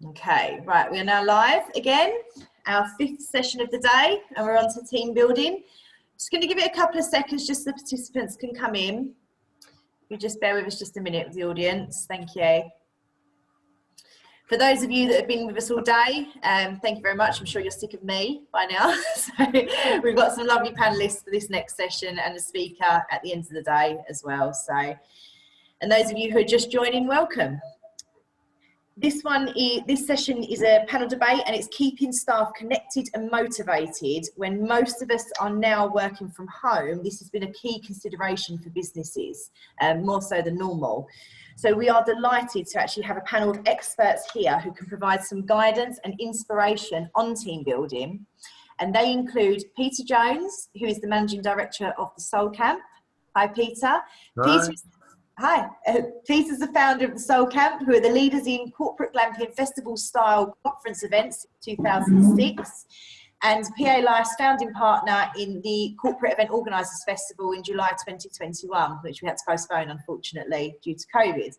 Okay, right, we are now live again, our 5th session of the day, and we're on to team building. Just going to give it a couple of seconds just so the participants can come in. You just bear with us just a minute with the audience. Thank you. For those of you that have been with us all day, thank you very much. I'm sure you're sick of me by now. So we've got some lovely panellists for this next session and a speaker at the end of the day as well. So, and those of you who are just joining, welcome. This session is a panel debate, and it's keeping staff connected and motivated when most of us are now working from home. This has been a key consideration for businesses, more so than normal. So we are delighted to actually have a panel of experts here who can provide some guidance and inspiration on team building. And they include Peter Jones, who is the Managing Director of the Soul Camp. Hi, Peter. Hi. Hi, Peter's the founder of the Soul Camp, who are the leaders in corporate glamping festival style conference events in 2006, and PA Life's founding partner in the Corporate Event Organisers Festival in July 2021, which we had to postpone, unfortunately, due to COVID.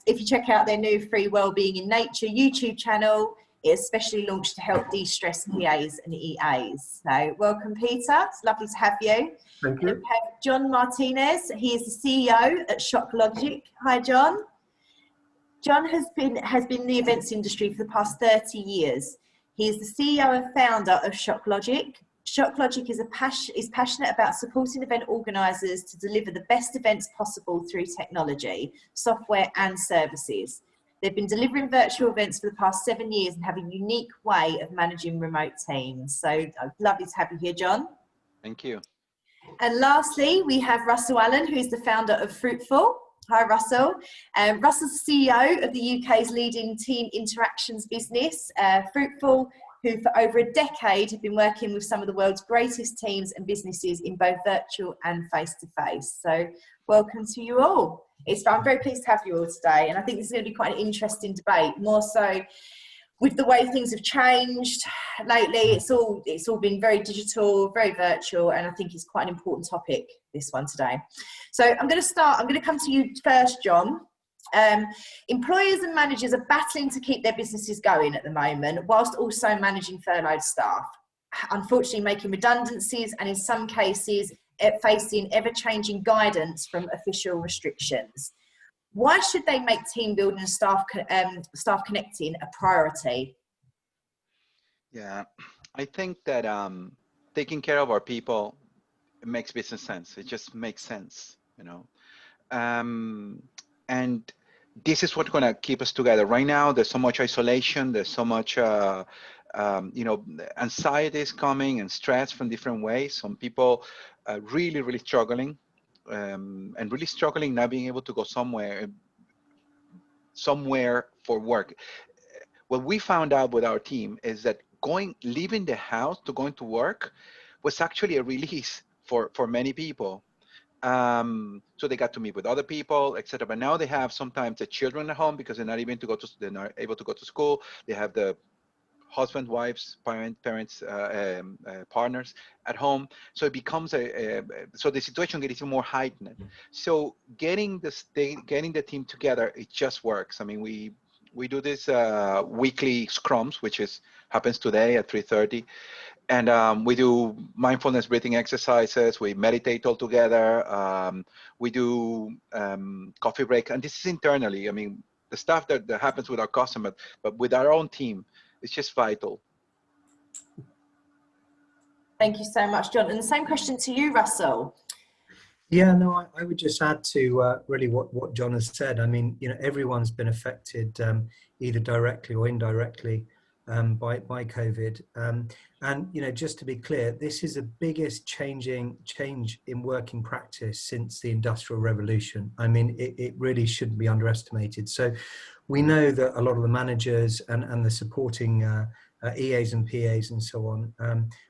If you check out their new free Wellbeing in Nature YouTube channel, it is specially launched to help de-stress PAs and EAs. So welcome, Peter. It's lovely to have you. Thank you. And we have John Martinez. He is the CEO at ShockLogic. Hi, John. John has been in the events industry for the past 30 years. He is the CEO and founder of ShockLogic. ShockLogic is passionate about supporting event organisers to deliver the best events possible through technology, software and services. They've been delivering virtual events for the past 7 years and have a unique way of managing remote teams. So lovely to have you here, John. Thank you. And lastly, we have Russell Allen, who is the founder of Fruitful. Hi, Russell. Russell's CEO of the UK's leading team interactions business, Fruitful, who for over a decade have been working with some of the world's greatest teams and businesses in both virtual and face-to-face. So welcome to you all. I'm very pleased to have you all today, and I think this is going to be quite an interesting debate, more so with the way things have changed lately. It's all been very digital, very virtual, and I think it's quite an important topic, this one today. So I'm going to come to you first, John. Employers and managers are battling to keep their businesses going at the moment, whilst also managing furloughed staff, unfortunately making redundancies and in some cases facing ever-changing guidance from official restrictions. Why should they make team building and staff connecting a priority? Yeah, I think that taking care of our people, it makes business sense. It just makes sense, you know. And this is what's going to keep us together. Right now, there's so much isolation. There's so much, anxiety is coming and stress from different ways. Some people are really, really struggling. And really struggling not being able to go somewhere for work. What we found out with our team is that leaving the house to going to work was actually a release for many people. So they got to meet with other people, etc. But now they have sometimes the children at home because they're not able to go to school. They have the husband, wives, parents, partners at home. So it becomes so the situation gets even more heightened. So getting the team together, it just works. I mean, we do this weekly scrums, which happens today at 3:30. And we do mindfulness breathing exercises. We meditate all together. We do coffee break. And this is internally. I mean, the stuff that happens with our customers, but with our own team, it's just vital. Thank you so much, John. And the same question to you, Russell. Yeah, no, I would just add to really what John has said. I mean, you know, everyone's been affected either directly or indirectly by COVID. And, you know, just to be clear, this is the biggest change in working practice since the Industrial Revolution. I mean, it really shouldn't be underestimated. So we know that a lot of the managers and the supporting EAs and PAs and so on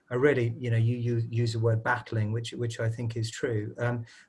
are really, you know, you use the word battling, which I think is true.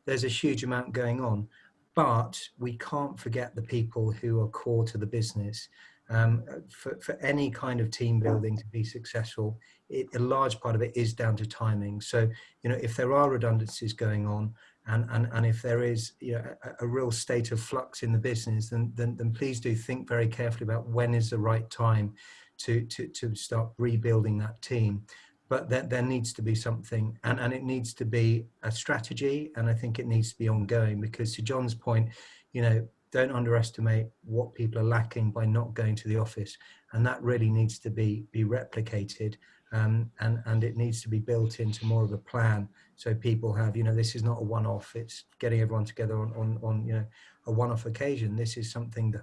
There's a huge amount going on, but we can't forget the people who are core to the business. For any kind of team building to be successful, a large part of it is down to timing. So, you know, if there are redundancies going on And if there is, you know, a real state of flux in the business, then please do think very carefully about when is the right time to start rebuilding that team. But there needs to be something, and it needs to be a strategy, and I think it needs to be ongoing, because to John's point, you know, don't underestimate what people are lacking by not going to the office, and that really needs to be replicated, and it needs to be built into more of a plan. So people have, you know, this is not a one-off, it's getting everyone together on you know, a one-off occasion. This is something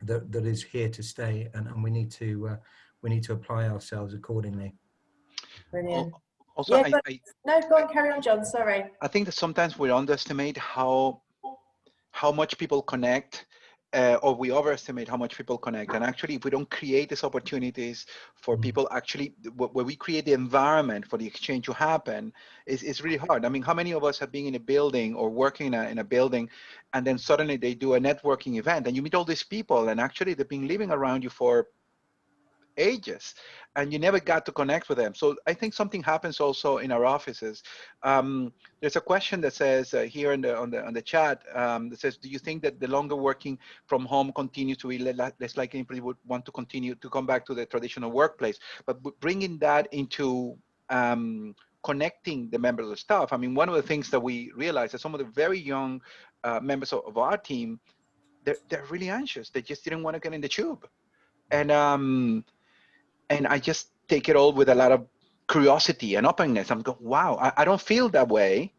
that is here to stay, and we need to apply ourselves accordingly. Brilliant. Also, Yeah, no, go on, carry on, John, sorry. I think that sometimes we underestimate how much people connect, or we overestimate how much people connect. And actually, if we don't create these opportunities for people, actually, where we create the environment for the exchange to happen, is really hard. I mean, how many of us have been in a building or working in a building, and then suddenly they do a networking event, and you meet all these people, and actually they've been living around you for ages, and you never got to connect with them. So I think something happens also in our offices. There's a question that says here on the chat, that says, do you think that the longer working from home continues to be less likely people would want to continue to come back to the traditional workplace? But bringing that into connecting the members of the staff. I mean, one of the things that we realized that some of the very young members of our team, they're really anxious. They just didn't want to get in the tube. And I just take it all with a lot of curiosity and openness. I'm going, wow, I don't feel that way,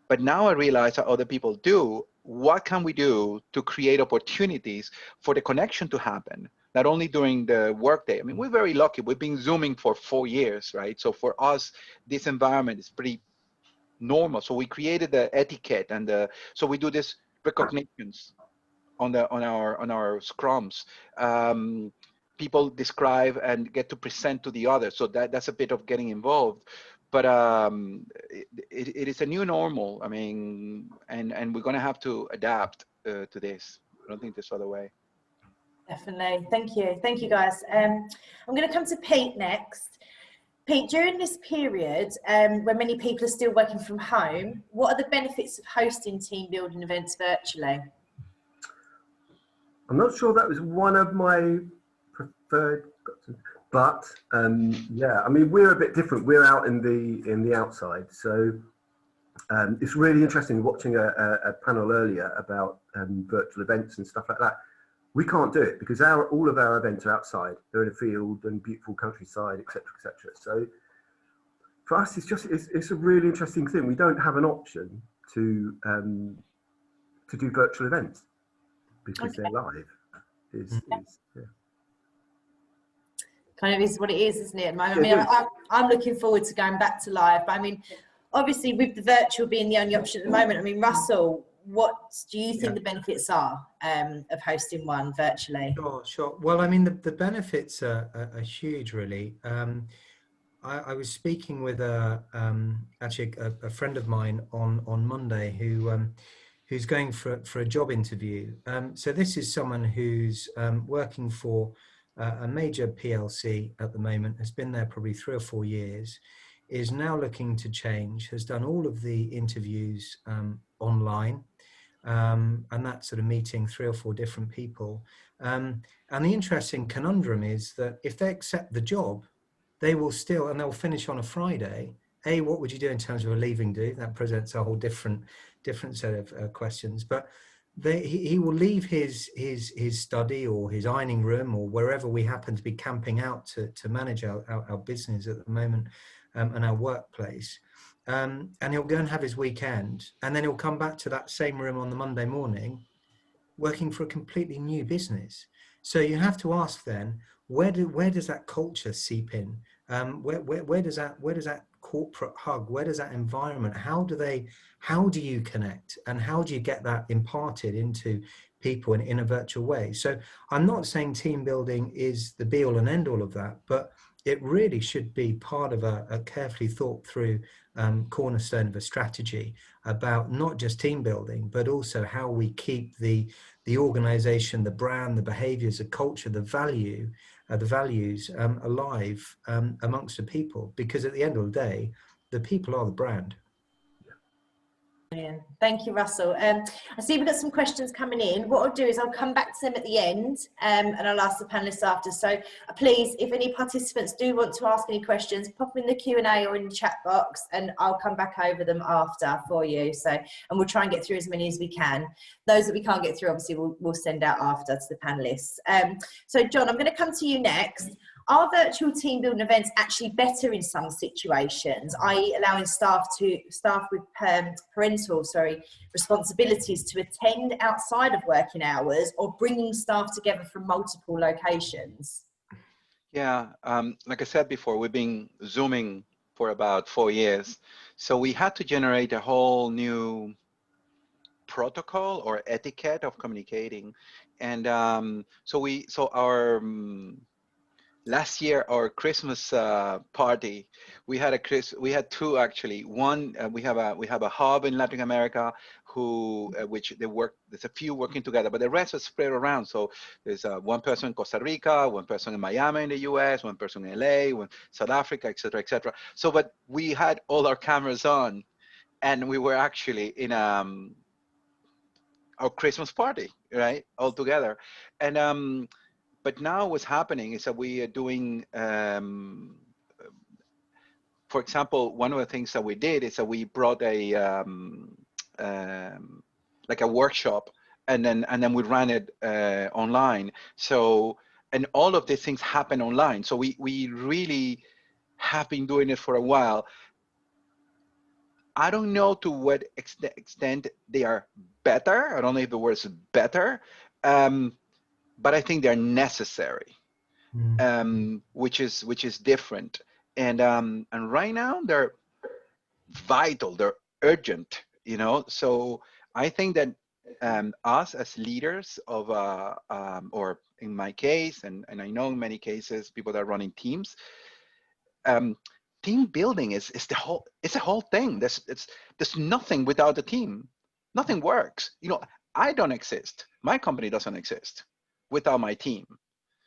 but now I realize that other people do. What can we do to create opportunities for the connection to happen? Not only during the workday. I mean, we're very lucky. We've been Zooming for 4 years, right? So for us, this environment is pretty normal. So we created the etiquette, and so we do this recognitions on our scrums. People describe and get to present to the other. So that's a bit of getting involved. But it is a new normal. I mean, and we're going to have to adapt to this. I don't think there's other way. Definitely. Thank you guys. I'm going to come to Pete next. Pete, during this period when many people are still working from home, what are the benefits of hosting team building events virtually? I'm not sure that was one of my preferred, but yeah, I mean, we're a bit different. We're out in the outside, so it's really interesting watching a panel earlier about virtual events and stuff like that. We can't do it because all of our events are outside. They're in a field and beautiful countryside, etc., etc. So for us, it's a really interesting thing. We don't have an option to do virtual events because they're live. Yeah. Kind of is what it is, isn't it? I mean, I'm looking forward to going back to live. But I mean, obviously, with the virtual being the only option at the moment, I mean, Russell, what do you think the benefits are of hosting one virtually? Sure. Well, I mean, the benefits are huge, really. I was speaking with actually a friend of mine on Monday who's going for a job interview. So this is someone who's working for a major PLC at the moment, has been there probably 3 or 4 years, is now looking to change, has done all of the interviews online, and that sort of meeting 3 or 4 different people. And the interesting conundrum is that if they accept the job, they will still, and they'll finish on a Friday. What would you do in terms of a leaving do? That presents a whole different set of questions. But he will leave his study or his ironing room or wherever we happen to be camping out to manage our business at the moment, and our workplace. And he'll go and have his weekend, and then he'll come back to that same room on the Monday morning, working for a completely new business. So you have to ask then, where does that culture seep in? Where does that corporate hug? Where does that environment? How do you connect, and how do you get that imparted into people in a virtual way? So I'm not saying team building is the be all and end all of that, but it really should be part of a carefully thought through cornerstone of a strategy about not just team building, but also how we keep the organization, the brand, the behaviors, the culture, the values alive amongst the people. Because at the end of the day, the people are the brand. Brilliant. Thank you, Russell. I see we've got some questions coming in. What I'll do is I'll come back to them at the end, and I'll ask the panelists after. So please, if any participants do want to ask any questions, pop them in the Q&A or in the chat box, and I'll come back over them after for you. So, and we'll try and get through as many as we can. Those that we can't get through, obviously, we'll send out after to the panelists. So John, I'm going to come to you next. Are virtual team building events actually better in some situations, i.e. allowing staff with parental responsibilities to attend outside of working hours, or bringing staff together from multiple locations? Yeah, like I said before, we've been Zooming for about 4 years. So we had to generate a whole new protocol or etiquette of communicating. And last year, our Christmas party, we had two actually. One, we have a hub in Latin America which there's a few working together, but the rest are spread around. So there's one person in Costa Rica, one person in Miami in the US, one person in LA, one South Africa, etc., etc. So, but we had all our cameras on, and we were actually in our Christmas party, right, all together. And but now what's happening is that we are doing, for example, one of the things that we did is that we brought like a workshop, and then we ran it online. So, and all of these things happen online. So we really have been doing it for a while. I don't know to what extent they are better. I don't know if the word is better. But I think they're necessary, which is different. And right now they're vital, they're urgent, you know. So I think that us as leaders of, or in my case, and I know in many cases people that are running teams, team building is the whole thing. There's nothing without the team. Nothing works. You know, I don't exist. My company doesn't exist without my team.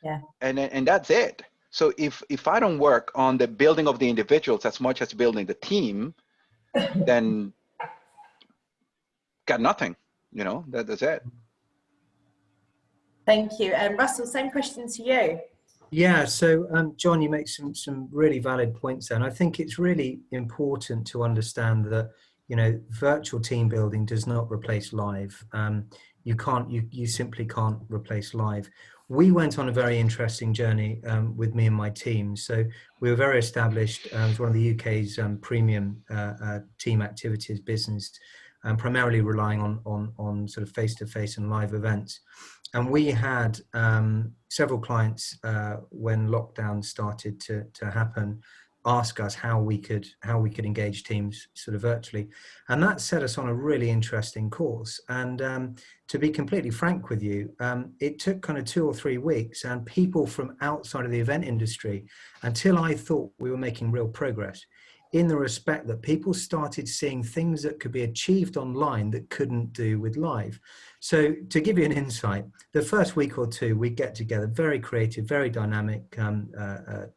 Yeah. And that's it. So if I don't work on the building of the individuals as much as building the team, then got nothing, you know. That's it. Thank you. Russell, same question to you. Yeah, so John, you make some really valid points there, and I think it's really important to understand that, you know, virtual team building does not replace live. You simply can't replace live. We went on a very interesting journey with me and my team. So we were very established as one of the UK's premium team activities business, primarily relying on sort of face-to-face and live events. And we had several clients when lockdown started to happen ask us how we could engage teams sort of virtually, and that set us on a really interesting course. And to be completely frank with you, it took kind of 2 or 3 weeks, and people from outside of the event industry, until I thought we were making real progress, in the respect that people started seeing things that could be achieved online that couldn't do with live. So to give you an insight, the first week or two, we get together, very creative, very dynamic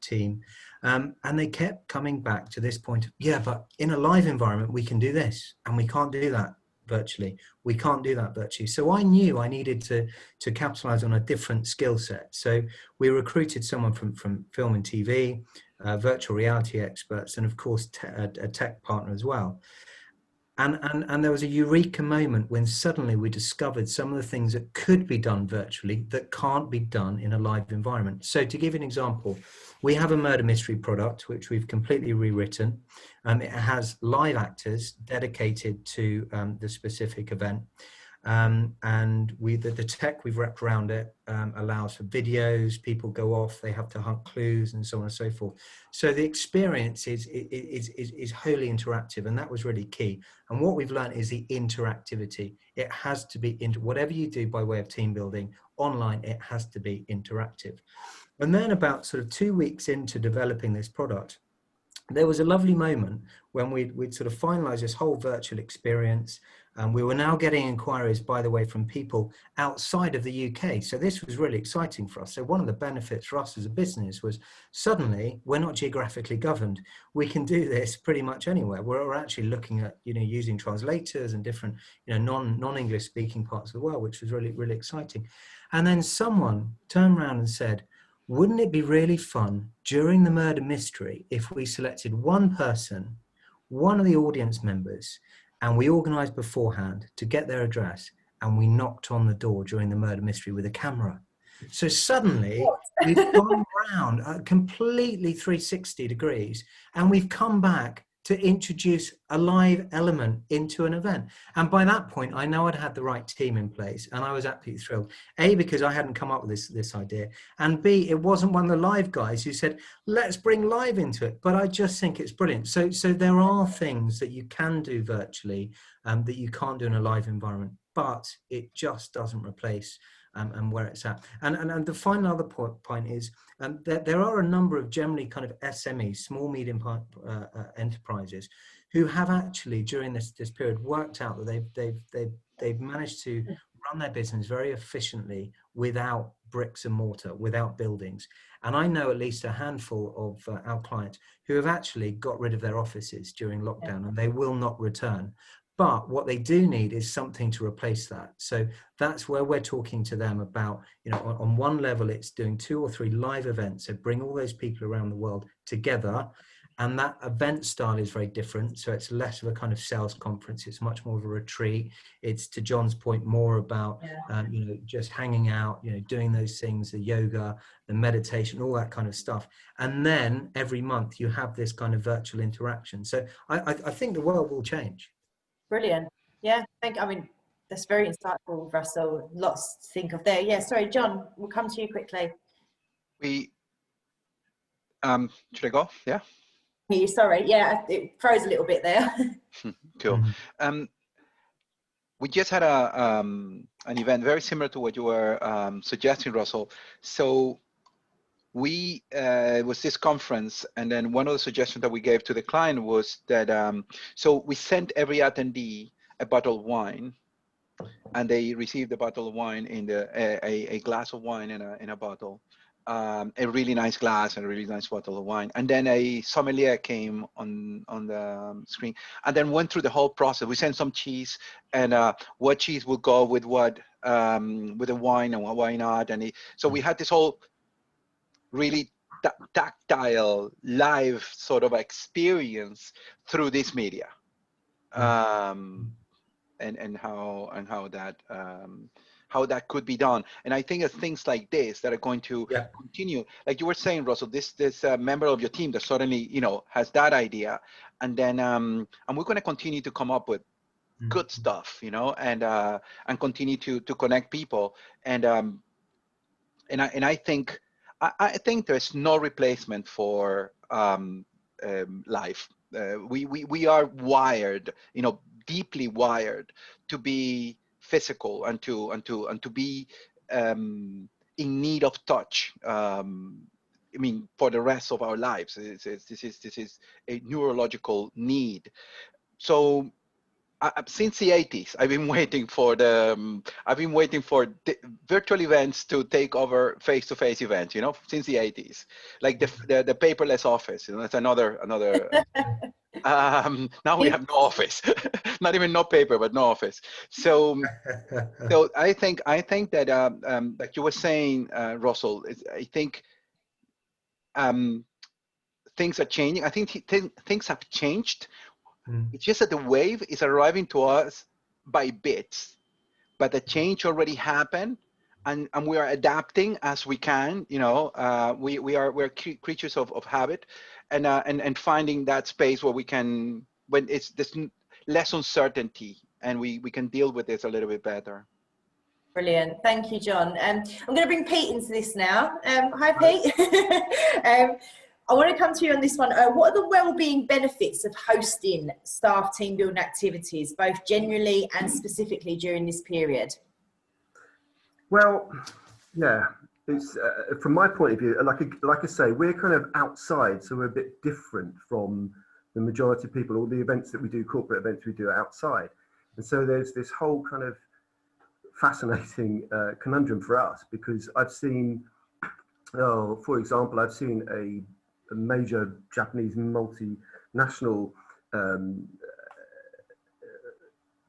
team. And they kept coming back to this point of, yeah, but in a live environment, we can do this, and we can't do that virtually. We can't do that virtually. So I knew I needed to capitalize on a different skill set. So we recruited someone from film and TV, virtual reality experts, and of course a tech partner as well. And there was a eureka moment when suddenly we discovered some of the things that could be done virtually that can't be done in a live environment. So to give you an example, we have a murder mystery product which we've completely rewritten. It has live actors dedicated to the specific event. And the tech we've wrapped around it allows for videos, people go off, they have to hunt clues, and so on and so forth. So the experience is wholly interactive, and that was really key. And what we've learned is the interactivity. It has to be, whatever you do by way of team building online, it has to be interactive. And then about sort of 2 weeks into developing this product, there was a lovely moment when we'd sort of finalized this whole virtual experience. We were now getting inquiries, by the way, from people outside of the UK. So this was really exciting for us. So one of the benefits for us as a business was suddenly we're not geographically governed. We can do this pretty much anywhere. We're actually looking at, using translators and different, non-English speaking parts of the world, which was really, really exciting. And then someone turned around and said, wouldn't it be really fun during the murder mystery if we selected one person, one of the audience members, and we organised beforehand to get their address, and we knocked on the door during the murder mystery with a camera? So suddenly we've gone around completely 360 degrees, and we've come back to introduce a live element into an event. And by that point, I know I'd had the right team in place, and I was absolutely thrilled. A, because I hadn't come up with this idea, and B, it wasn't one of the live guys who said, let's bring live into it. But I just think it's brilliant. So there are things that you can do virtually that you can't do in a live environment, but it just doesn't replace and where it's at. And the final other point is that there are a number of generally kind of SMEs, small, medium enterprises, who have actually during this period worked out that they've managed to run their business very efficiently without bricks and mortar, without buildings. And I know at least a handful of our clients who have actually got rid of their offices during lockdown, and they will not return. But what they do need is something to replace that. So that's where we're talking to them about, on one level, it's doing 2 or 3 live events. So bring all those people around the world together. And that event style is very different. So it's less of a kind of sales conference. It's much more of a retreat. It's, to John's point, more about, just hanging out, doing those things, the yoga, the meditation, all that kind of stuff. And then every month you have this kind of virtual interaction. So I think the world will change. Brilliant. Yeah, that's very insightful, Russell. Lots to think of there. Yeah, sorry, John, we'll come to you quickly. Should I go? Yeah. Sorry, yeah, it froze a little bit there. Cool. We just had an event very similar to what you were suggesting, Russell. So we was this conference, and then one of the suggestions that we gave to the client was that so we sent every attendee a bottle of wine, and they received a bottle of wine in a glass of wine in a bottle, a really nice glass and a really nice bottle of wine, and then a sommelier came on the screen and then went through the whole process. We sent some cheese, and what cheese will go with what with the wine and why not, and so we had this whole really tactile, live sort of experience through this media, and how that could be done. And I think it's things like this that are going to continue. Like you were saying, Russell, this member of your team that suddenly has that idea, and then and we're going to continue to come up with good stuff, and continue to connect people, and I think. I think there's no replacement for life. We are wired, deeply wired to be physical and to be in need of touch. For the rest of our lives, this is a neurological need. So. Since the 80s, I've been waiting for the virtual events to take over face-to-face events. Since the 80s, like the paperless office. That's another. Now we have no office, not even no paper, but no office. So I think that like you were saying, Russell, I think things are changing. I think things have changed. It's just that the wave is arriving to us by bits, but the change already happened, and we are adapting as we can. We're creatures of habit, and finding that space where we can, when it's this less uncertainty, and we can deal with this a little bit better. Brilliant, thank you, John. I'm going to bring Pete into this now. Hi, Pete. I want to come to you on this one. What are the well-being benefits of hosting staff team building activities, both generally and specifically during this period? Well, yeah, it's from my point of view, like I say, we're kind of outside, so we're a bit different from the majority of people. All the events that we do, corporate events, we do outside, and so there's this whole kind of fascinating conundrum for us, because I've seen, for example, I've seen a major Japanese multinational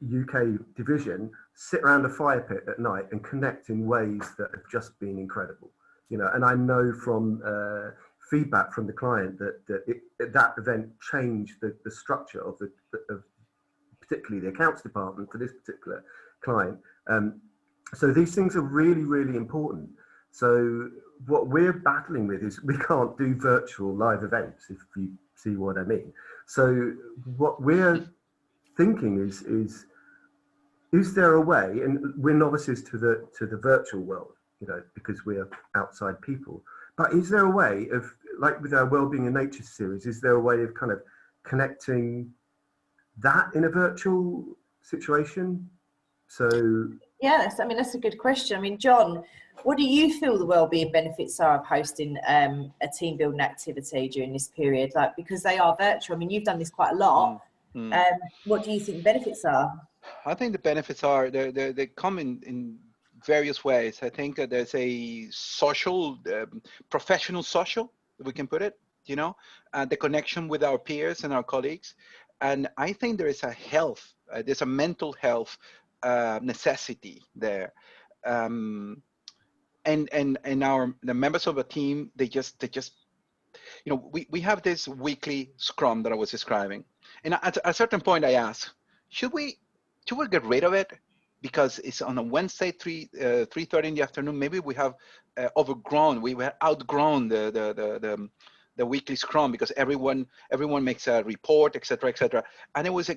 UK division sit around a fire pit at night and connect in ways that have just been incredible, you know. And I know from feedback from the client that event changed the structure of particularly the accounts department for this particular client. So these things are really, really important. So what we're battling with is we can't do virtual live events, if you see what I mean. So what we're thinking is there a way, and we're novices to the virtual world, you know, because we're outside people, but is there a way of, like with our Wellbeing and Nature series, is there a way of kind of connecting that in a virtual situation? So yeah, that's a good question. I mean, John, what do you feel the wellbeing benefits are of hosting a team building activity during this period? Like, because they are virtual. I mean, you've done this quite a lot. What do you think the benefits are? I think the benefits are they come in various ways. I think that there's a social, professional social, we can put it, you know, the connection with our peers and our colleagues. And I think there is a health, there's a mental health necessity there. And the members of the team, they just, you know, we have this weekly scrum that I was describing. And at a certain point I asked, should we get rid of it? Because it's on a Wednesday, 3:30 in the afternoon. Maybe we have we have outgrown the weekly scrum, because everyone makes a report, etc., etc. And it was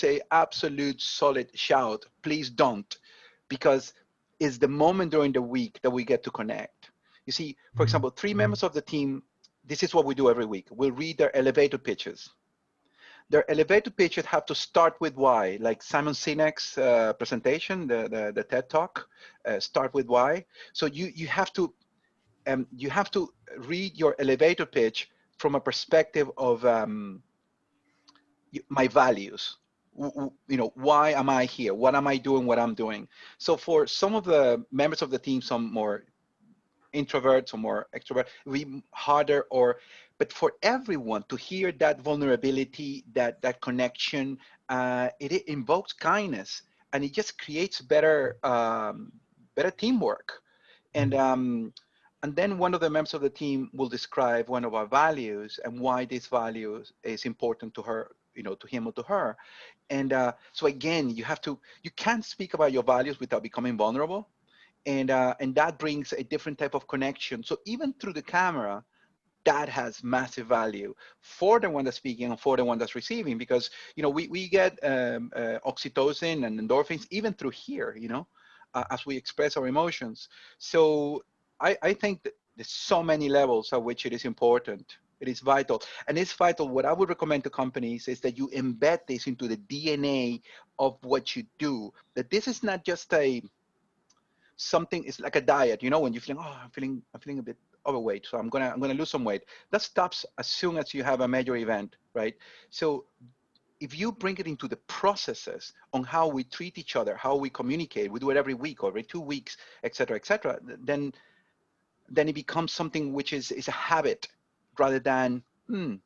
a absolute solid shout. Please don't, because it's the moment during the week that we get to connect. You see, for example, 3 members of the team. This is what we do every week. We'll read their elevator pitches. Their elevator pitches have to start with why, like Simon Sinek's presentation, the TED Talk, start with why. So you have to read your elevator pitch from a perspective of my values. You know, why am I here? What am I doing? What I'm doing? So for some of the members of the team, some more introverts or more extroverts, we harder, but for everyone to hear that vulnerability, that connection, it invokes kindness, and it just creates better teamwork. And then one of the members of the team will describe one of our values and why this value is important to her, you know, to him or to her. And so again, you can't speak about your values without becoming vulnerable. And that brings a different type of connection. So even through the camera, that has massive value for the one that's speaking and for the one that's receiving, because, you know, we get oxytocin and endorphins even through here, you know, as we express our emotions. So I think that there's so many levels at which it is important. It is vital. And it's vital. What I would recommend to companies is that you embed this into the DNA of what you do, that this is not just something. Is like a diet, you know, when you're feeling, oh, I'm feeling a bit overweight, so I'm gonna lose some weight. That stops as soon as you have a major event, right? So if you bring it into the processes on how we treat each other, how we communicate, we do it every week or every 2 weeks, etc., etc., then it becomes something which is a habit rather than an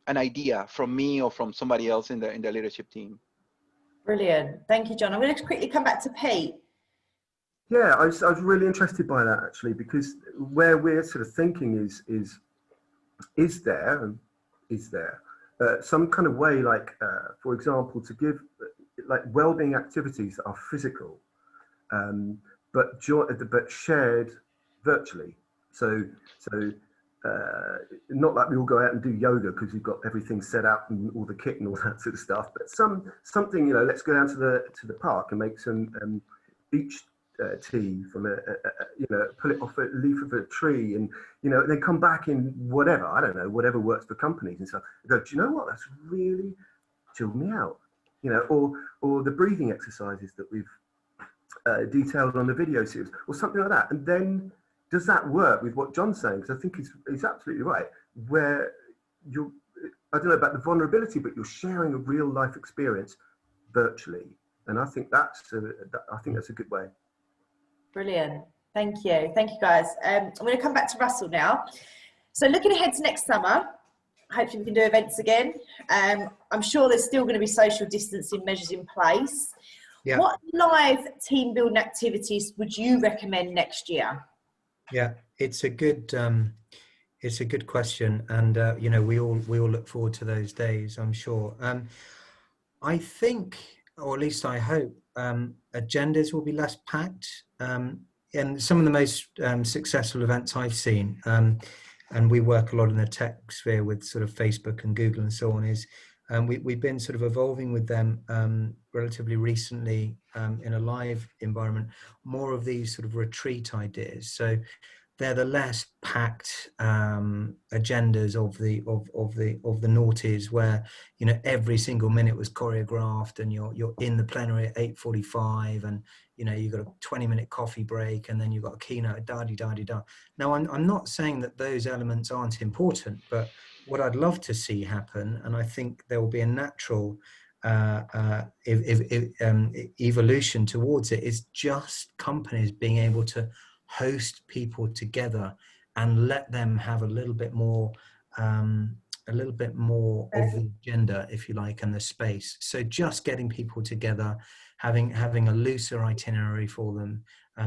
idea from me or from somebody else in the leadership team. Brilliant. Thank you, John. I'm going to quickly come back to Pete. Yeah, I was really interested by that, actually, because where we're sort of thinking is there some kind of way, like, for example, to give like wellbeing activities that are physical, but shared virtually. So not like we all go out and do yoga because we've got everything set out and all the kit and all that sort of stuff, but something, you know, let's go down to the park and make some beach tea from you know, pull it off a leaf of a tree, and, you know, then come back in whatever, I don't know, whatever works for companies and stuff. I go, do you know what? That's really chilled me out, you know, or the breathing exercises that we've detailed on the video series or something like that. And then does that work with what John's saying? Because I think he's absolutely right, where you're, I don't know about the vulnerability, but you're sharing a real life experience virtually. And I think that's a good way. Brilliant. Thank you. Thank you, guys. I'm going to come back to Russell now. So looking ahead to next summer, hopefully we can do events again. I'm sure there's still going to be social distancing measures in place. Yeah. What live team building activities would you recommend next year? Yeah, it's a good question, and you know, we all look forward to those days, I'm sure. I think, or at least I hope, agendas will be less packed. And some of the most successful events I've seen, and we work a lot in the tech sphere with sort of Facebook and Google and so on, is we've been sort of evolving with them relatively recently in a live environment, more of these sort of retreat ideas. So they're the less packed agendas of the noughties, where, you know, every single minute was choreographed, and you're in the plenary at 8:45, and you know, you've got a 20-minute coffee break, and then you've got a keynote, da-di-da-di-da. Now, I'm not saying that those elements aren't important, but what I'd love to see happen, and I think there will be a natural evolution towards it, is just companies being able to host people together and let them have a little bit more of the agenda, if you like, and the space. So just getting people together, having a looser itinerary for them,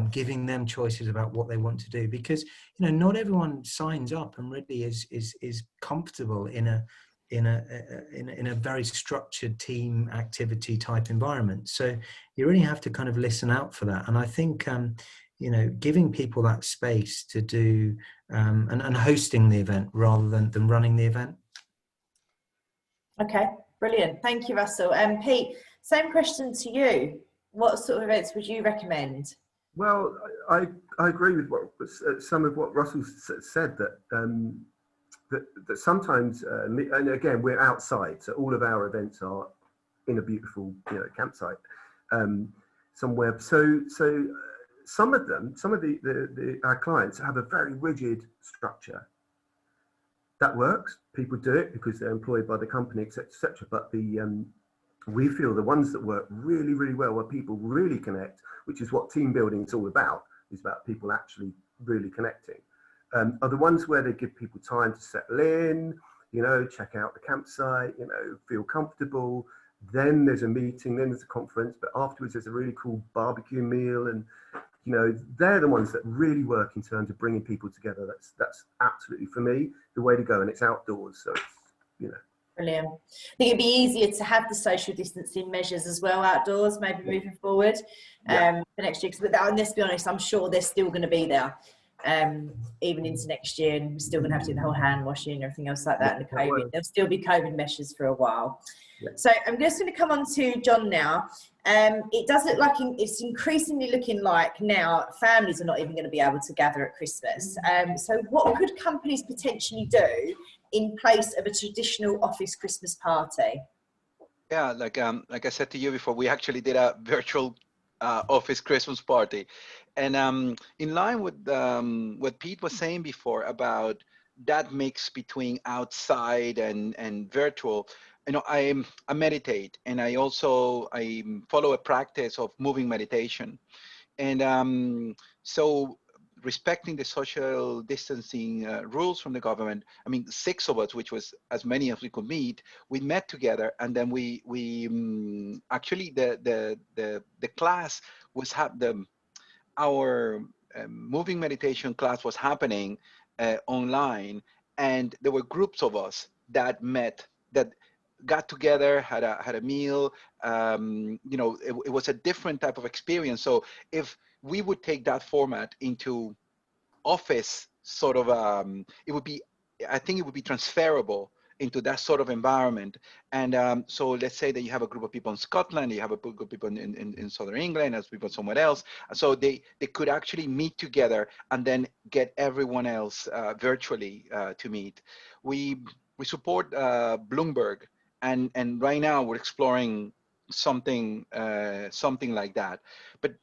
giving them choices about what they want to do, because, you know, not everyone signs up and really is comfortable in a very structured team activity type environment. So you really have to kind of listen out for that. And I think you know, giving people that space to do and hosting the event rather than running the event. Okay, brilliant. Thank you, Russell. And Pete, same question to you. What sort of events would you recommend? Well, I agree with some of what Russell said, that that sometimes, and again, we're outside, so all of our events are in a beautiful, you know, campsite somewhere. So some of our clients have a very rigid structure. That works. People do it because they're employed by the company, etc., etc. But we feel the ones that work really, really well, where people really connect, which is what team building is all about, is about people actually really connecting, are the ones where they give people time to settle in, you know, check out the campsite, you know, feel comfortable. Then there's a meeting, then there's a conference, but afterwards there's a really cool barbecue meal, and you know, they're the ones that really work in terms of bringing people together. That's absolutely, for me, the way to go, and it's outdoors, so it's, you know. Brilliant. I think it'd be easier to have the social distancing measures as well outdoors, maybe moving forward for next year. And let's be honest, I'm sure they're still going to be there even into next year, and we're still going to have to do the whole hand washing and everything else like that. And the COVID, there'll still be COVID measures for a while. Yeah. So I'm just going to come on to John now. It does look like it's increasingly looking like now families are not even going to be able to gather at Christmas. So what could companies potentially do in place of a traditional office Christmas party? Yeah, like I said to you before, we actually did a virtual office Christmas party, and in line with what Pete was saying before about that mix between outside and virtual. You know, I meditate, and I follow a practice of moving meditation, and so respecting the social distancing rules from the government. I mean, 6 of us, which was as many as we could meet, we met together, and then we actually the class was our moving meditation class was happening online, and there were groups of us that met, that got together, had a meal. You know, it was a different type of experience. So if we would take that format into office sort of, I think it would be transferable into that sort of environment. And so let's say that you have a group of people in Scotland, you have a group of people in Southern England, as people somewhere else. So they could actually meet together and then get everyone else virtually to meet. We support Bloomberg, and right now we're exploring something like that. But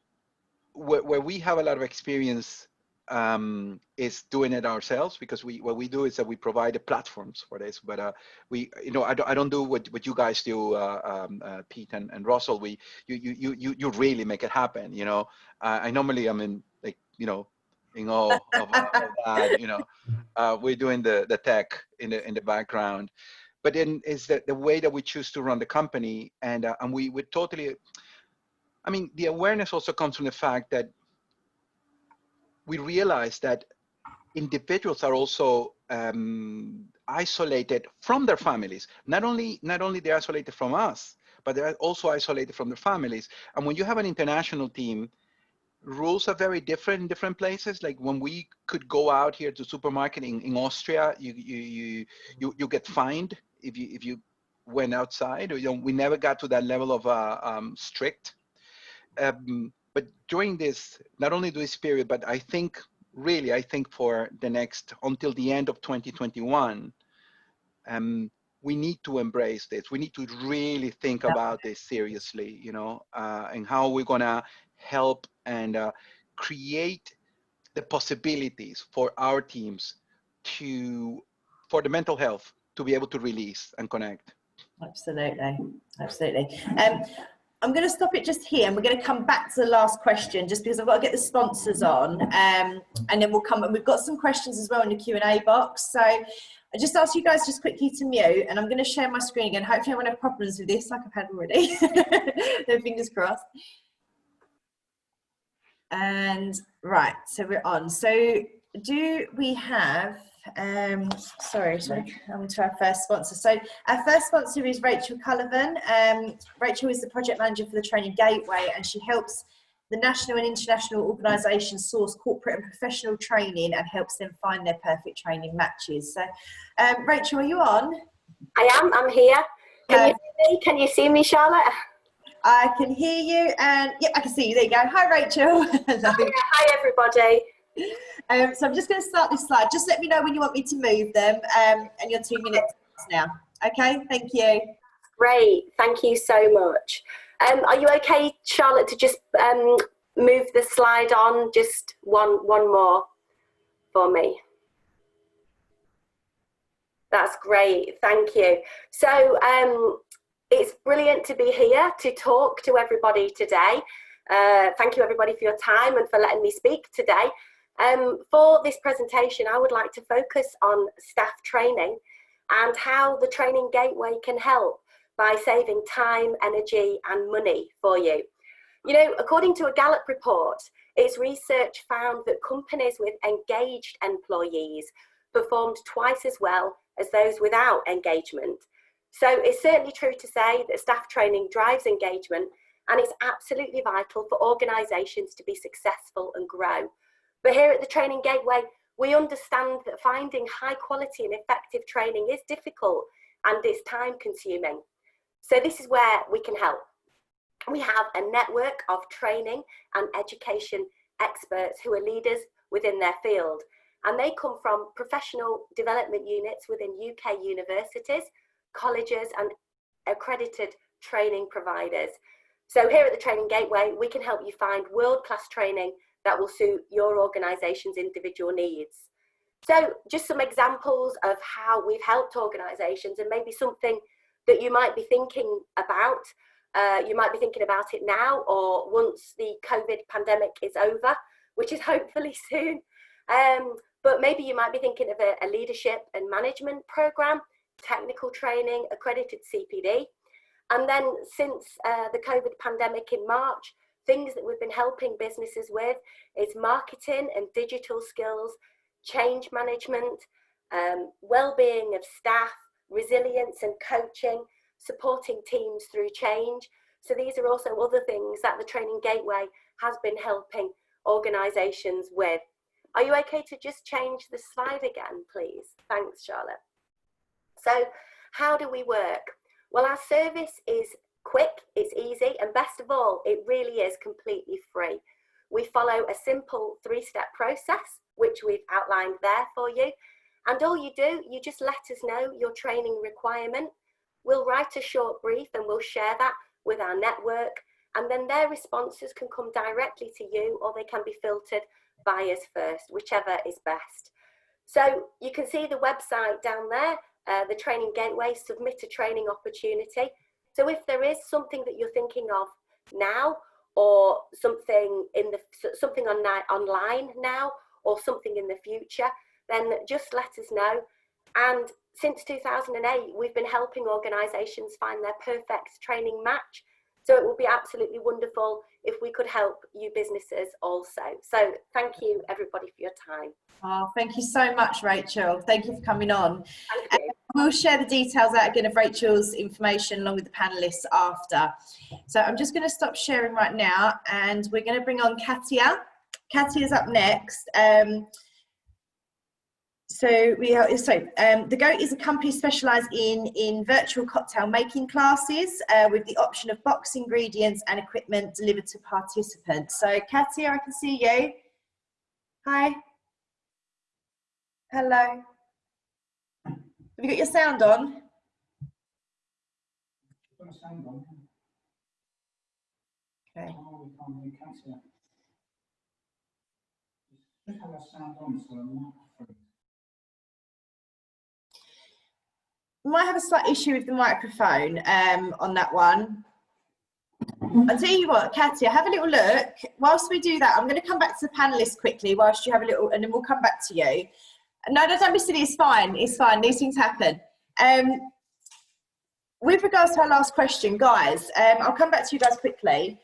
where we have a lot of experience is doing it ourselves, because what we do is that we provide the platforms for this. But we, I don't do what you guys do, Pete and Russell. You really make it happen. I normally am in, like, in awe of that. We're doing the tech in the background, but then is the way that we choose to run the company, and we totally. I mean, the awareness also comes from the fact that we realize that individuals are also isolated from their families. Not only they're isolated from us, but they're also isolated from their families. And when you have an international team, rules are very different in different places. Like when we could go out here to supermarket in Austria, you get fined if you went outside. We never got to that level of strict. But during this, not only this period, but I think for the next, until the end of 2021, we need to embrace this. We need to really think about this seriously, and how we're gonna help and create the possibilities for our teams for the mental health to be able to release and connect. Absolutely. I'm going to stop it just here, and we're going to come back to the last question, just because I've got to get the sponsors on, and then we'll come. And we've got some questions as well in the Q&A box. So I just ask you guys just quickly to mute, and I'm going to share my screen again. Hopefully I won't have problems with this like I've had already. Fingers crossed. And right, so we're on. So do we have, sorry, on to our first sponsor. So our first sponsor is Rachel Cullivan. Rachel is the project manager for the Training Gateway, and she helps the national and international organisations source corporate and professional training and helps them find their perfect training matches. So Rachel, are you on? I am, I'm here. Can you hear me? Can you see me, Charlotte? I can hear you, and yeah, I can see you. There you go. Hi, Rachel. Hi, everybody. So I'm just going to start this slide. Just let me know when you want me to move them, and your 2 minutes now. Okay, thank you. Great, thank you so much. Are you okay, Charlotte, to just move the slide on just one more for me? That's great, thank you. So it's brilliant to be here to talk to everybody today. Thank you everybody for your time and for letting me speak today. For this presentation, I would like to focus on staff training and how the Training Gateway can help by saving time, energy and money for you. According to a Gallup report, its research found that companies with engaged employees performed twice as well as those without engagement. So it's certainly true to say that staff training drives engagement, and it's absolutely vital for organisations to be successful and grow. But here at the Training Gateway, we understand that finding high quality and effective training is difficult and is time consuming. So this is where we can help. We have a network of training and education experts who are leaders within their field, and they come from professional development units within UK universities, colleges and accredited training providers. So here at the Training Gateway, we can help you find world-class training that will suit your organisation's individual needs. So just some examples of how we've helped organisations, and maybe something that you might be thinking about. You might be thinking about it now, or once the COVID pandemic is over, which is hopefully soon. But maybe you might be thinking of a leadership and management programme, technical training, accredited CPD. And then since the COVID pandemic in March, things that we've been helping businesses with is marketing and digital skills, change management, well-being of staff, resilience and coaching, supporting teams through change. So these are also other things that the Training Gateway has been helping organisations with. Are you okay to just change the slide again, please? Thanks, Charlotte. So how do we work? Well, our service is quick, it's easy, and best of all, it really is completely free. We follow a simple 3-step process, which we've outlined there for you. And all you do, you just let us know your training requirement. We'll write a short brief and we'll share that with our network. and then their responses can come directly to you, or they can be filtered by us first, whichever is best. So you can see the website down there, the Training Gateway, submit a training opportunity. So if there is something that you're thinking of now, or something online now, or something in the future, then just let us know. And since 2008, we've been helping organisations find their perfect training match. So it will be absolutely wonderful if we could help you businesses also. So thank you everybody for your time. Oh, thank you so much, Rachel. Thank you for coming on. Thank you. We'll share the details out again of Rachel's information along with the panellists after. So I'm just going to stop sharing right now, and we're going to bring on Katia. Katia's up next. The Goat is a company specialised in virtual cocktail making classes with the option of box ingredients and equipment delivered to participants. So Katia, I can see you. Hi. Hello. Have you got your sound on? Okay. We might have a slight issue with the microphone on that one. I'll tell you what, Katia, have a little look. Whilst we do that, I'm going to come back to the panellists quickly whilst you have a little, and then we'll come back to you. No, don't be silly, it's fine, these things happen. With regards to our last question, guys, I'll come back to you guys quickly.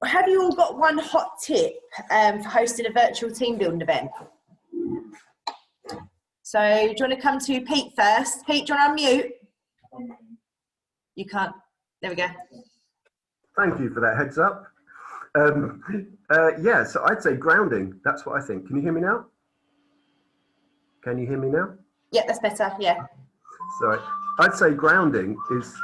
Have you all got one hot tip for hosting a virtual team building event? So do you want to come to Pete first? Pete, do you want to unmute? You can't. There we go. Thank you for that heads up. Yeah, so I'd say grounding. That's what I think. Can you hear me now? Can you hear me now? Yeah, that's better. Yeah. Sorry. I'd say grounding is...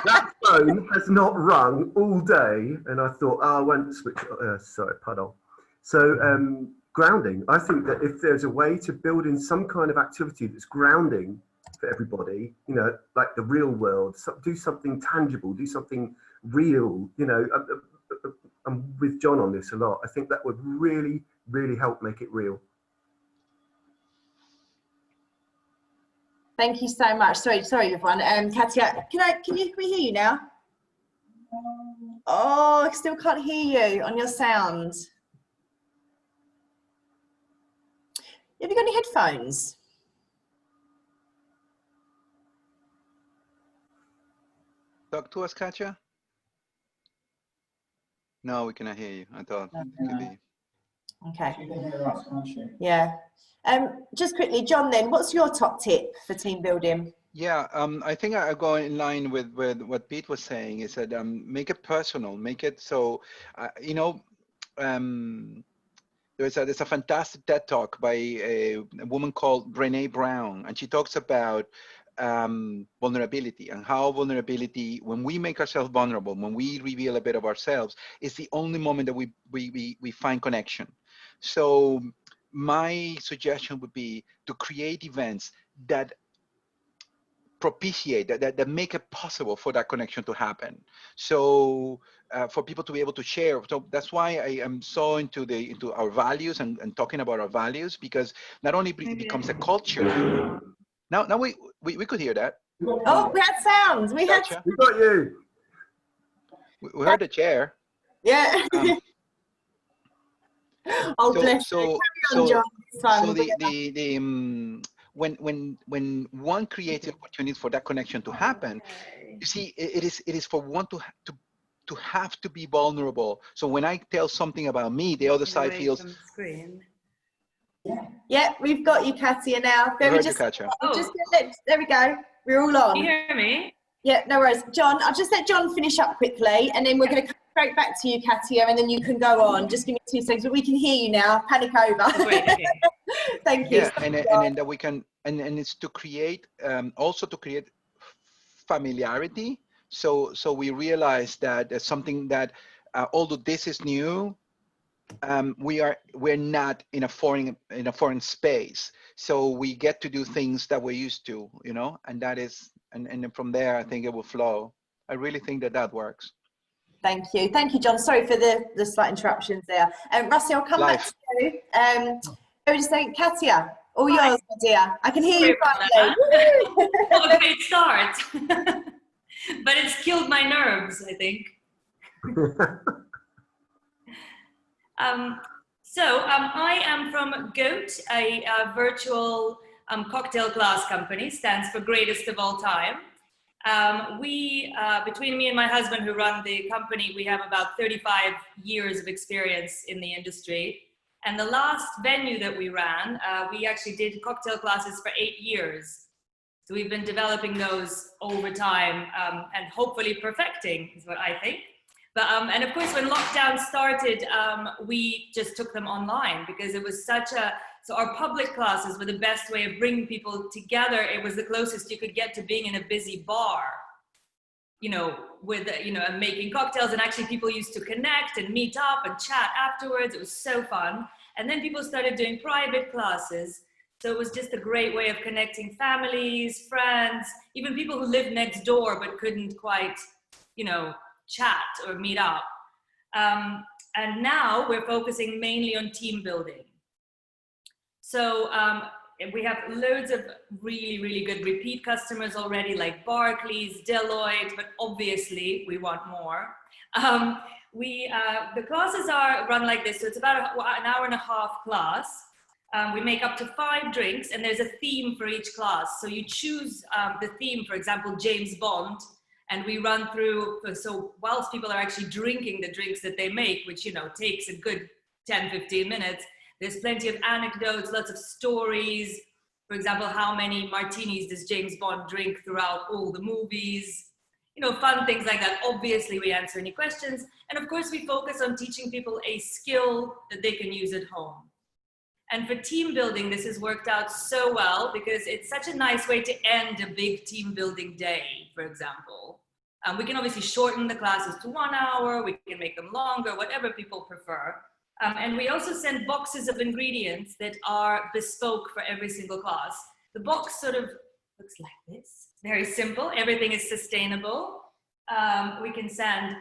That phone has not rung all day, and I thought, oh, I won't switch. Sorry, pardon. So grounding. I think that if there's a way to build in some kind of activity that's grounding for everybody, you know, like the real world, do something tangible, do something real. You know, I'm with John on this a lot. I think that would really, really help make it real. Thank you so much. Sorry, everyone. Katia, can we hear you now? Oh, I still can't hear you on your sound. Have you got any headphones? Talk to us, Katia. No, we cannot hear you. I thought it could be. Okay. Yeah. Just quickly, John, then, what's your top tip for team building? Yeah, I think I go in line with what Pete was saying, is that make it personal, make it so, you know, there's a fantastic TED Talk by a woman called Brene Brown, and she talks about vulnerability and how vulnerability, when we make ourselves vulnerable, when we reveal a bit of ourselves, is the only moment that we find connection. So my suggestion would be to create events that propitiate, that make it possible for that connection to happen. So for people to be able to share. So that's why I am so into our values and talking about our values, because not only it becomes a culture. Now we could hear that. Oh, we had sounds. We got you. We heard the chair. Yeah. Oh, bless you. Carry on, John. When one creates opportunities for that connection to happen, you see, it is for one to have to be vulnerable. So when I tell something about me, the other side feels. Yeah, we've got you, Katia, now. There we go. We're all on. Can you hear me? Yeah, no worries. John, I'll just let John finish up quickly, and then we're going to come straight back to you, Katia, and then you can go on. Just give me 2 seconds, but we can hear you now. Panic over. Great, okay. Thank you. Yeah, and then that we can, and it's to create, also to create familiarity. So we realize that there's something that, although this is new, we're not in a foreign space, so we get to do things that we're used to, you know, and that is, and then from there I think it will flow. I really think that works. Thank you, John. Sorry for the slight interruptions there. Rusty, I'll come back to you. I was just saying, Katia, all yours, my dear. I can hear you finally. What a great start. But it's killed my nerves, I think. I am from GOAT, a virtual cocktail glass company, stands for Greatest of All Time. Between me and my husband who run the company, we have about 35 years of experience in the industry. And the last venue that we ran, we actually did cocktail classes for 8 years. So we've been developing those over time and hopefully perfecting is what I think. But, and of course, when lockdown started, we just took them online because it was so our public classes were the best way of bringing people together. It was the closest you could get to being in a busy bar, you know, with, you know, making cocktails, and actually people used to connect and meet up and chat afterwards. It was so fun. And then people started doing private classes. So it was just a great way of connecting families, friends, even people who lived next door but couldn't quite, you know, chat or meet up. And now we're focusing mainly on team building. So we have loads of really, really good repeat customers already, like Barclays, Deloitte, but obviously we want more. The classes are run like this. So it's about an hour and a half class. We make up to 5 drinks, and there's a theme for each class. So you choose the theme, for example, James Bond, and we run through, so whilst people are actually drinking the drinks that they make, which, you know, takes a good 10, 15 minutes, there's plenty of anecdotes, lots of stories. For example, how many martinis does James Bond drink throughout all the movies? You know, fun things like that. Obviously, we answer any questions. And of course, we focus on teaching people a skill that they can use at home. And for team building, this has worked out so well because it's such a nice way to end a big team building day, for example. We can obviously shorten the classes to 1 hour, we can make them longer, whatever people prefer. And we also send boxes of ingredients that are bespoke for every single class. The box sort of looks like this, very simple, everything is sustainable. We can send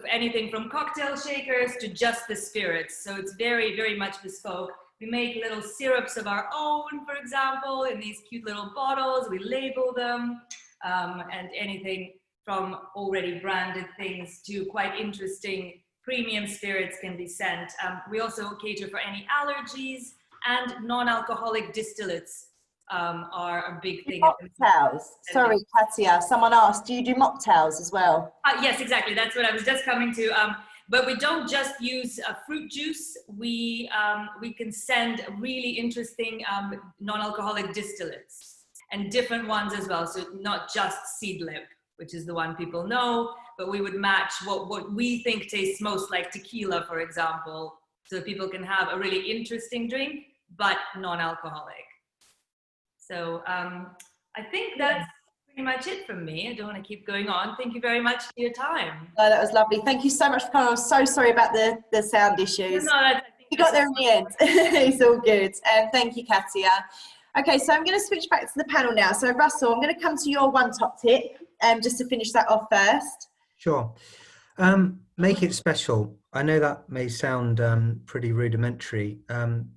anything from cocktail shakers to just the spirits. So it's very, very much bespoke. We make little syrups of our own, for example, in these cute little bottles. We label them, and anything from already branded things to quite interesting premium spirits can be sent. We also cater for any allergies, and non-alcoholic distillates are a big thing. Mocktails. Sorry, Katia, someone asked, do you do mocktails as well? Yes, exactly. That's what I was just coming to. But we don't just use fruit juice. We can send really interesting non-alcoholic distillates and different ones as well. So not just Seedlip, which is the one people know, but we would match what we think tastes most like tequila, for example, so that people can have a really interesting drink, but non-alcoholic. So I think that's pretty much it from me. I don't want to keep going on. Thank you very much for your time. Oh, that was lovely. Thank you so much for coming. I'm so sorry about the sound issues. No, you got there in the end. It's all good. Thank you, Katia. Okay, so I'm going to switch back to the panel now. So Russell, I'm going to come to your one top tip, just to finish that off first. Sure. Make it special. I know that may sound pretty rudimentary,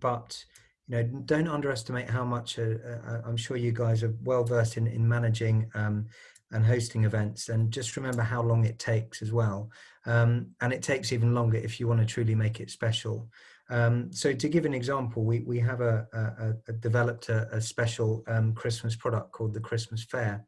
but you know, don't underestimate how much. I'm sure you guys are well versed in managing and hosting events, and just remember how long it takes as well. And it takes even longer if you want to truly make it special. So to give an example, we have developed a special Christmas product called the Christmas Fair,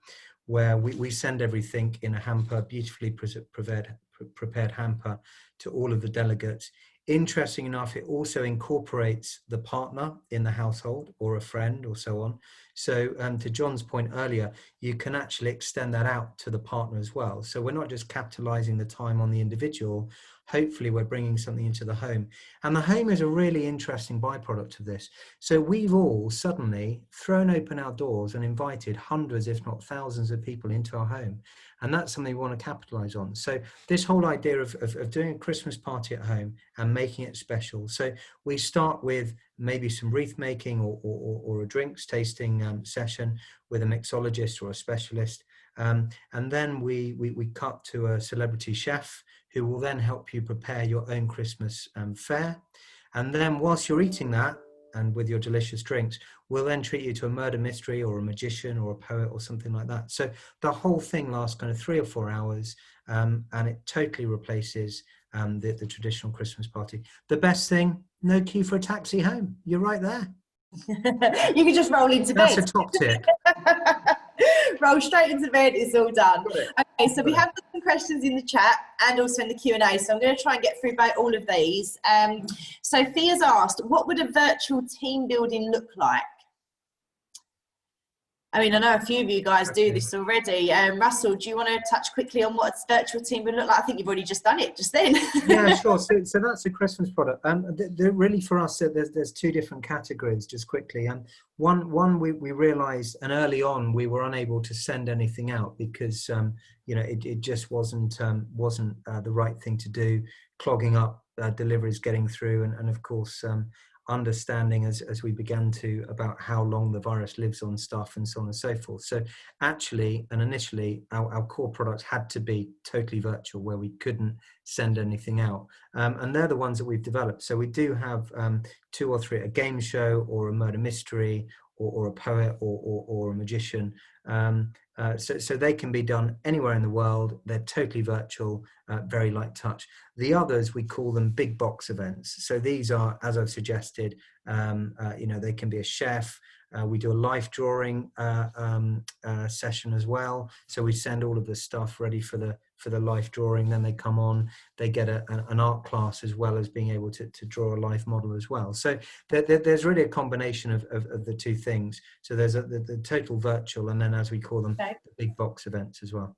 where we send everything in a hamper, beautifully prepared hamper, to all of the delegates. Interesting enough, it also incorporates the partner in the household or a friend or so on. So to John's point earlier, you can actually extend that out to the partner as well. So we're not just capitalizing the time on the individual. hopefully we're bringing something into the home. And the home is a really interesting byproduct of this. So we've all suddenly thrown open our doors and invited hundreds, if not thousands of people into our home. And that's something we want to capitalize on. So this whole idea of doing a Christmas party at home and making it special. So we start with maybe some wreath making or a drinks tasting session with a mixologist or a specialist. And then we cut to a celebrity chef who will then help you prepare your own Christmas fare. And then whilst you're eating that, and with your delicious drinks, we'll then treat you to a murder mystery or a magician or a poet or something like that. So the whole thing lasts kind of 3 or 4 hours, and it totally replaces the traditional Christmas party. The best thing, no queue for a taxi home. You're right there. You can just roll into bed. That's a top tip. Roll straight into bed, it's all done. Okay, so we have some questions in the chat and also in the Q&A, so I'm going to try and get through all of these. Sophia's asked, what would a virtual team building look like? I mean, I know a few of you guys do this already. Russell, do you want to touch quickly on what a virtual team would look like? I think you've already just done it just then. Yeah, sure. So that's a Christmas product. Really for us, there's 2 different categories, just quickly. One we realised, and early on we were unable to send anything out because it just wasn't the right thing to do, clogging up deliveries getting through, and of course understanding as we began to about how long the virus lives on stuff and so on and so forth. So actually and initially our core products had to be totally virtual, where we couldn't send anything out, and they're the ones that we've developed. So we do have 2 or 3, a game show or a murder mystery or a poet or a magician. So they can be done anywhere in the world. They're totally virtual, very light touch. The others, we call them big box events. So these are, as I've suggested, they can be a chef. We do a life drawing session as well. So we send all of the stuff ready for the life drawing. Then they come on, they get an art class as well as being able to draw a life model as well. So there's really a combination of the 2 things. So there's the total virtual, and then, as we call them, the big box events as well.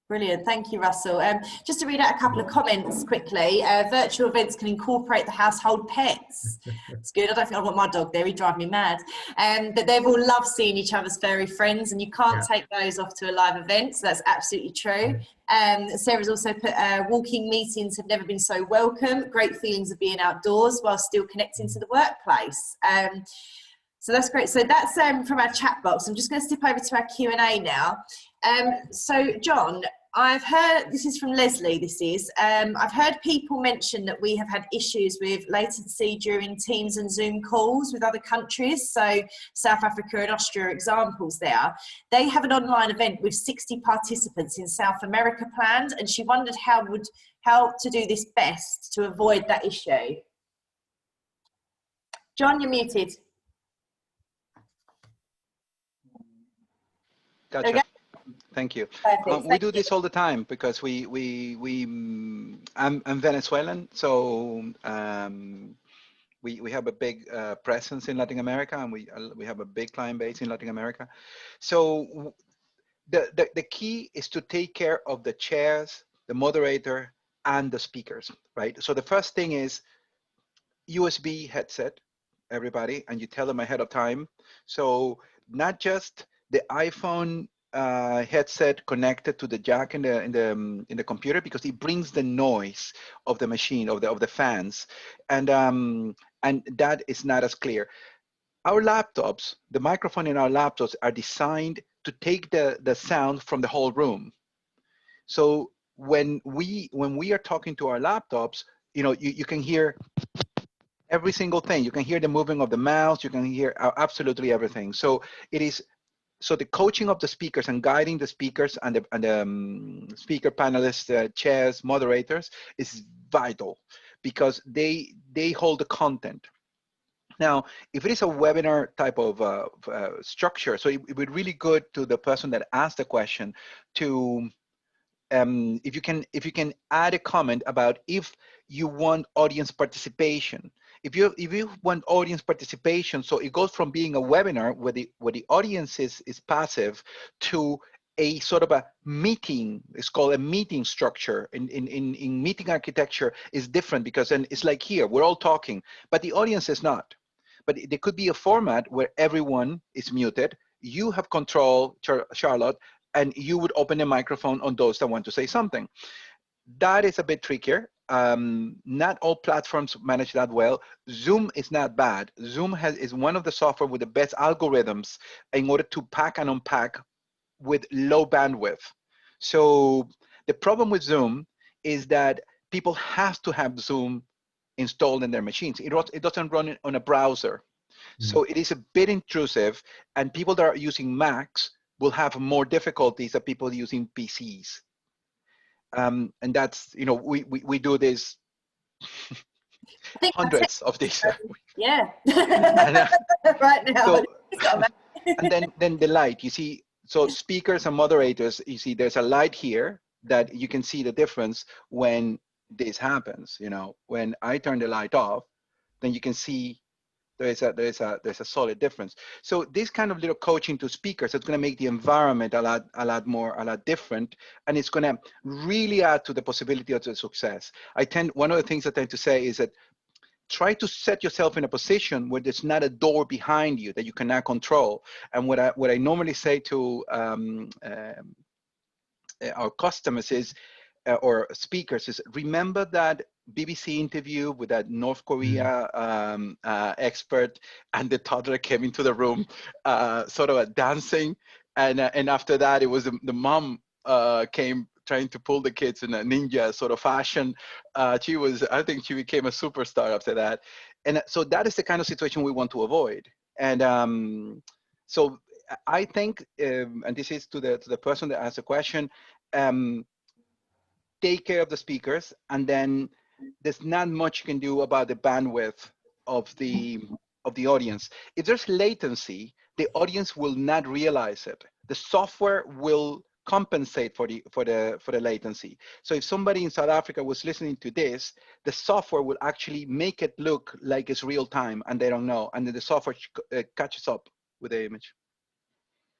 Brilliant, thank you, Russell. Just to read out a couple of comments quickly. Virtual events can incorporate the household pets. It's good. I don't think I've got my dog there, he'd drive me mad. But they've all loved seeing each other's furry friends, and you can't take those off to a live event, so that's absolutely true. Sarah's also put, walking meetings have never been so welcome. Great feelings of being outdoors while still connecting to the workplace. So that's great. So that's from our chat box. I'm just going to step over to our Q&A now. So John, I've heard, this is from Leslie, I've heard people mention that we have had issues with latency during Teams and Zoom calls with other countries. So South Africa and Austria are examples there. They have an online event with 60 participants in South America planned, and she wondered how to do this best to avoid that issue. John, you're muted. Gotcha. Okay. Thank you. We do this all the time because I'm Venezuelan, so we have a big presence in Latin America, and we have a big client base in Latin America. So the key is to take care of the chairs, the moderator, and the speakers, right? So the first thing is USB headset, everybody, and you tell them ahead of time. So not just the iPhone headset connected to the jack in the computer, because it brings the noise of the machine, of the fans, and that is not as clear. Our laptops, the microphone in our laptops are designed to take the sound from the whole room. So when we are talking to our laptops, you can hear every single thing. You can hear the moving of the mouse. You can hear absolutely everything. So the coaching of the speakers and guiding the speakers and the speaker panelists, chairs, moderators is vital, because they hold the content. Now, if it is a webinar type of structure, so it would be really good to the person that asked the question to, if you can add a comment about if you want audience participation. If you want audience participation, so it goes from being a webinar where the audience is passive to a sort of a meeting. It's called a meeting structure. In meeting architecture is different, because then it's like here, we're all talking, but the audience is not. But there could be a format where everyone is muted. You have control, Charlotte, and you would open a microphone on those that want to say something. That is a bit trickier. Not all platforms manage that well. Zoom is not bad. Zoom is one of the software with the best algorithms in order to pack and unpack with low bandwidth. So the problem with Zoom is that people have to have Zoom installed in their machines. It doesn't run on a browser. So it is a bit intrusive, and people that are using Macs will have more difficulties than people using PCs. And that's, you know, we do this hundreds of these. Yeah. And, right now. So, and then the light, you see, so speakers and moderators, you see there's a light here that you can see the difference when this happens. You know, when I turn the light off, then you can see there's a solid difference. So this kind of little coaching to speakers, it's going to make the environment a lot different, and it's going to really add to the possibility of the success. One of the things I tend to say is that try to set yourself in a position where there's not a door behind you that you cannot control. And what I normally say to our customers is, or speakers, is remember that BBC interview with that North Korea expert, and the toddler came into the room sort of dancing, and after that it was the mom came trying to pull the kids in a ninja sort of fashion. I think she became a superstar after that. And so that is the kind of situation we want to avoid. And so I think, and this is to the person that asked the question, take care of the speakers, and then there's not much you can do about the bandwidth of the audience. If there's latency, the audience will not realize it. The software will compensate for the latency. So if somebody in South Africa was listening to this, the software will actually make it look like it's real time, and they don't know, and then the software catches up with the image.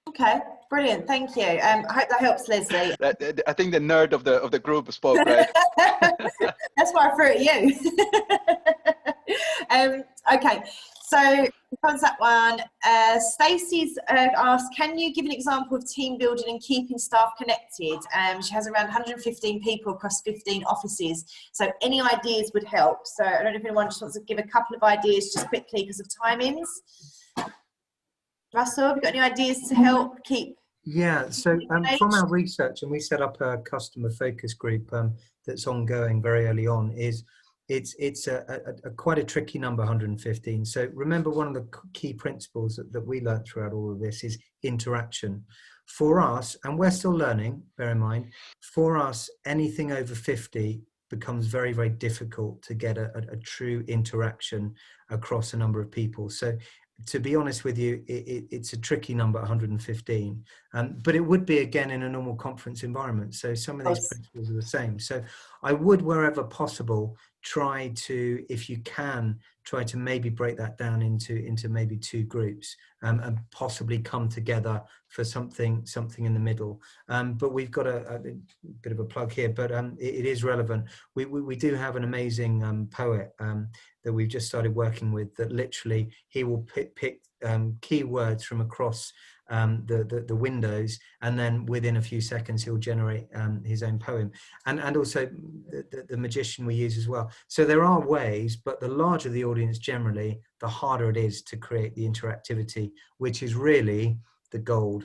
Okay, brilliant. Thank you. I hope that helps, Leslie. I think the nerd of the group spoke, right? That's why I threw it at you. Okay, so comes that one. Stacey's asked, can you give an example of team building and keeping staff connected? She has around 115 people across 15 offices. So any ideas would help. So I don't know if anyone just wants to give a couple of ideas just quickly because of timings. Russell, have you got any ideas to help keep? Yeah, so from our research, and we set up a customer focus group that's ongoing very early on, it's quite a tricky number, 115. So remember, one of the key principles that we learned throughout all of this is interaction. For us, and we're still learning, bear in mind, for us, anything over 50 becomes very, very difficult to get a true interaction across a number of people. So to be honest with you, it's a tricky number, 115, but it would be again in a normal conference environment. So some of these principles are the same. So I would, wherever possible, try to, if you can, try to maybe break that down into maybe 2 groups, and possibly come together for something in the middle. But we've got a bit of a plug here, but it is relevant. We do have an amazing poet that we've just started working with, that literally he will pick keywords from across the windows, and then within a few seconds he'll generate his own poem, and also the magician we use as well. So there are ways, but the larger the audience generally, the harder it is to create the interactivity, which is really the gold.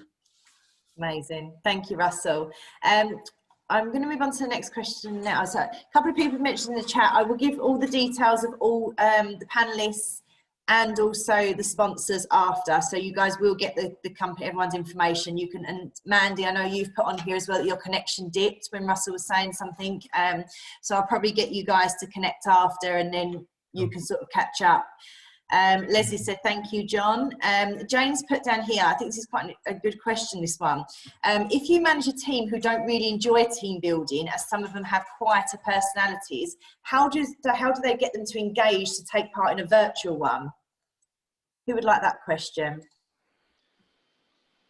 Amazing. Thank you, Russell. I'm going to move on to the next question now. So a couple of people mentioned in the chat. I will give all the details of all the panelists and also the sponsors after, so you guys will get the company, everyone's information. You can, and Mandy, I know you've put on here as well that your connection dipped when Russell was saying something, so I'll probably get you guys to connect after, and then you can sort of catch up. Leslie said, thank you, John. James put down here, I think this is quite a good question, this one. If you manage a team who don't really enjoy team building, as some of them have quieter personalities, how do they get them to engage to take part in a virtual one? Who would like that question?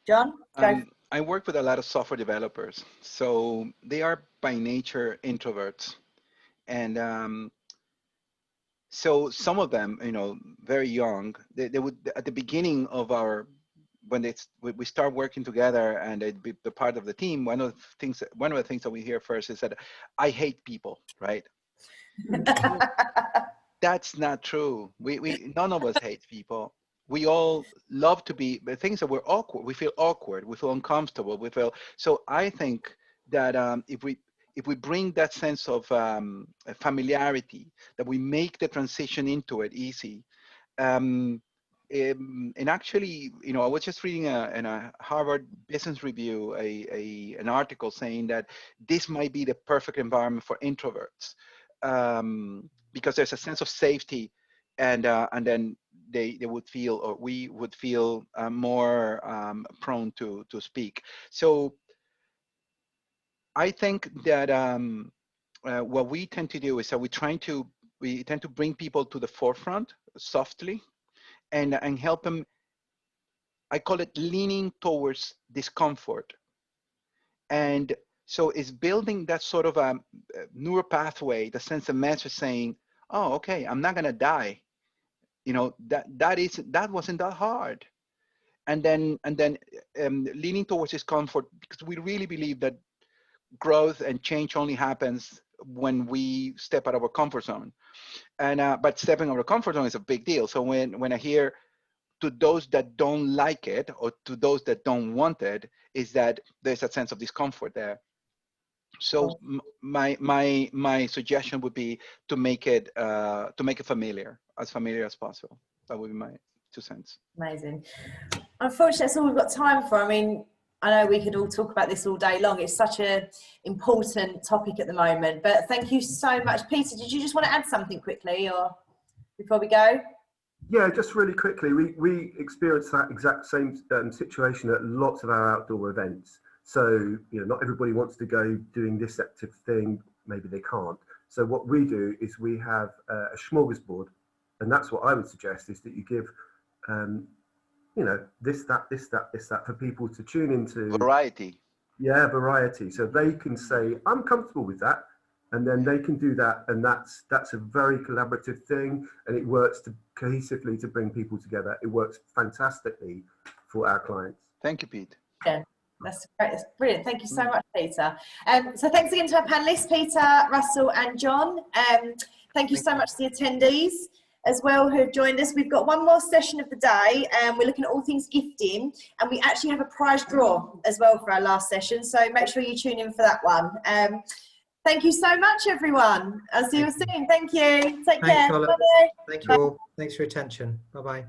John? Go. I work with a lot of software developers, so they are by nature introverts, and so some of them, very young, they would at the beginning of when we start working together and they'd be the part of the team. One of the things that we hear first is that I hate people, right? That's not true. We none of us hate people. We all love to be, but things that we're awkward. We feel awkward. We feel uncomfortable. So. I think that if we bring that sense of familiarity, that we make the transition into it easy. And actually, I was just reading in a Harvard Business Review an article saying that this might be the perfect environment for introverts, because there's a sense of safety, and then they would feel, or we would feel more prone to speak. So I think that what we tend to do is that we tend to bring people to the forefront softly, and help them. I call it leaning towards discomfort. And so it's building that sort of a neural pathway that sends a message saying, oh, okay, I'm not gonna die. That wasn't that hard. And then leaning towards discomfort, because we really believe that growth and change only happens when we step out of our comfort zone. But stepping out of our comfort zone is a big deal. So when I hear, to those that don't like it, or to those that don't want it, is that there's a sense of discomfort there. So my suggestion would be to make it familiar as possible. That would be my 2 cents. Amazing. Unfortunately, that's all we've got time for. I mean, I know we could all talk about this all day long. It's such an important topic at the moment. But thank you so much. Peter, did you just want to add something quickly, or before we go? Yeah, just really quickly, we experienced that exact same situation at lots of our outdoor events. So, not everybody wants to go doing this active thing. Maybe they can't. So what we do is we have a smorgasbord, and that's what I would suggest, is that you give, this, that for people to tune into. Variety. Yeah, variety. So they can say, I'm comfortable with that. And then they can do that, and that's a very collaborative thing, and it works cohesively to bring people together. It works fantastically for our clients. Thank you, Pete. Yeah, that's great. That's brilliant. Thank you so much, Peter. So thanks again to our panelists, Peter, Russell, and John. Thank you so much to the attendees as well who have joined us. We've got one more session of the day, and we're looking at all things gifting, and we actually have a prize draw as well for our last session. So make sure you tune in for that one. Thank you so much, everyone. I'll see you soon. Thank you. Take care. Bye-bye. Thank you all. Thanks for your attention. Bye-bye.